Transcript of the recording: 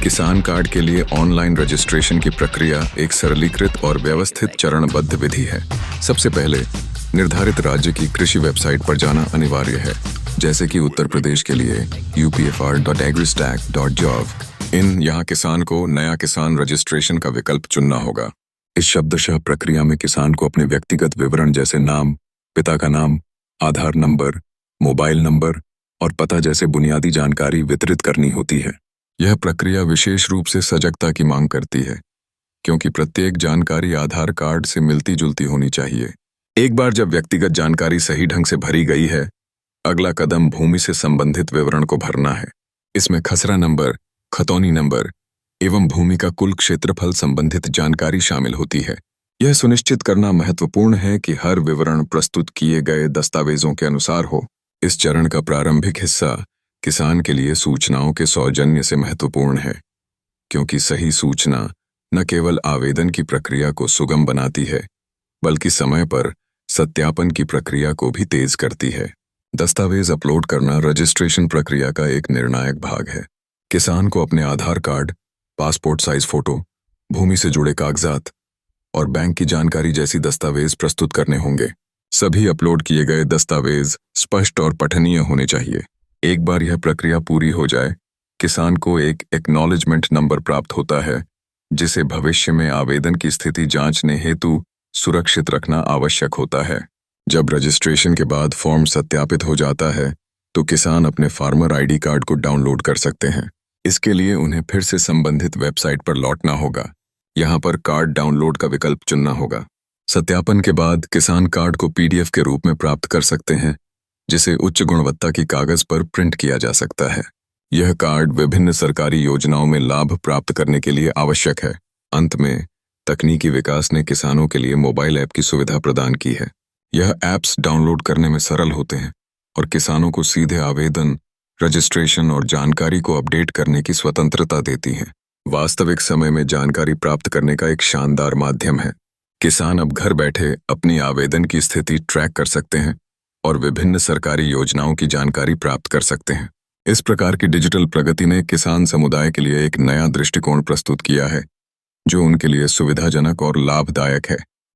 किसान कार्ड के लिए ऑनलाइन रजिस्ट्रेशन की प्रक्रिया एक सरलीकृत और व्यवस्थित चरणबद्ध विधि है। सबसे पहले निर्धारित राज्य की कृषि वेबसाइट पर जाना अनिवार्य है, जैसे कि उत्तर प्रदेश के लिए upfr.agristack.gov। यहाँ किसान को नया किसान रजिस्ट्रेशन का विकल्प चुनना होगा। इस शब्दशः प्रक्रिया में किसान को अपने व्यक्तिगत विवरण जैसे नाम, पिता का नाम, आधार नंबर, मोबाइल नंबर और पता जैसे बुनियादी जानकारी वितरित करनी होती है। यह प्रक्रिया विशेष रूप से सजगता की मांग करती है, क्योंकि प्रत्येक जानकारी आधार कार्ड से मिलती जुलती होनी चाहिए। एक बार जब व्यक्तिगत जानकारी सही ढंग से भरी गई है, अगला कदम भूमि से संबंधित विवरण को भरना है। इसमें खसरा नंबर, खतौनी नंबर एवं भूमि का कुल क्षेत्रफल संबंधित जानकारी शामिल होती है। यह सुनिश्चित करना महत्वपूर्ण है कि हर विवरण प्रस्तुत किए गए दस्तावेजों के अनुसार हो। इस चरण का प्रारंभिक हिस्सा किसान के लिए सूचनाओं के सौजन्य से महत्वपूर्ण है, क्योंकि सही सूचना न केवल आवेदन की प्रक्रिया को सुगम बनाती है, बल्कि समय पर सत्यापन की प्रक्रिया को भी तेज करती है। दस्तावेज अपलोड करना रजिस्ट्रेशन प्रक्रिया का एक निर्णायक भाग है। किसान को अपने आधार कार्ड, पासपोर्ट साइज फोटो, भूमि से जुड़े कागजात और बैंक की जानकारी जैसी दस्तावेज प्रस्तुत करने होंगे। सभी अपलोड किए गए दस्तावेज स्पष्ट और पठनीय होने चाहिए। एक बार यह प्रक्रिया पूरी हो जाए, किसान को एक एक्नॉलेजमेंट नंबर प्राप्त होता है, जिसे भविष्य में आवेदन की स्थिति जांचने हेतु सुरक्षित रखना आवश्यक होता है। जब रजिस्ट्रेशन के बाद फॉर्म सत्यापित हो जाता है, तो किसान अपने फार्मर आईडी कार्ड को डाउनलोड कर सकते हैं। इसके लिए उन्हें फिर से संबंधित वेबसाइट पर लौटना होगा। यहाँ पर कार्ड डाउनलोड का विकल्प चुनना होगा। सत्यापन के बाद किसान कार्ड को PDF के रूप में प्राप्त कर सकते हैं, जिसे उच्च गुणवत्ता की कागज पर प्रिंट किया जा सकता है। यह कार्ड विभिन्न सरकारी योजनाओं में लाभ प्राप्त करने के लिए आवश्यक है। अंत में तकनीकी विकास ने किसानों के लिए मोबाइल ऐप की सुविधा प्रदान की है। यह ऐप्स डाउनलोड करने में सरल होते हैं और किसानों को सीधे आवेदन, रजिस्ट्रेशन और जानकारी को अपडेट करने की स्वतंत्रता देती हैं। वास्तविक समय में जानकारी प्राप्त करने का एक शानदार माध्यम है। किसान अब घर बैठे अपनी आवेदन की स्थिति ट्रैक कर सकते हैं और विभिन्न सरकारी योजनाओं की जानकारी प्राप्त कर सकते हैं। इस प्रकार की डिजिटल प्रगति ने किसान समुदाय के लिए एक नया दृष्टिकोण प्रस्तुत किया है, जो उनके लिए सुविधाजनक और लाभदायक है।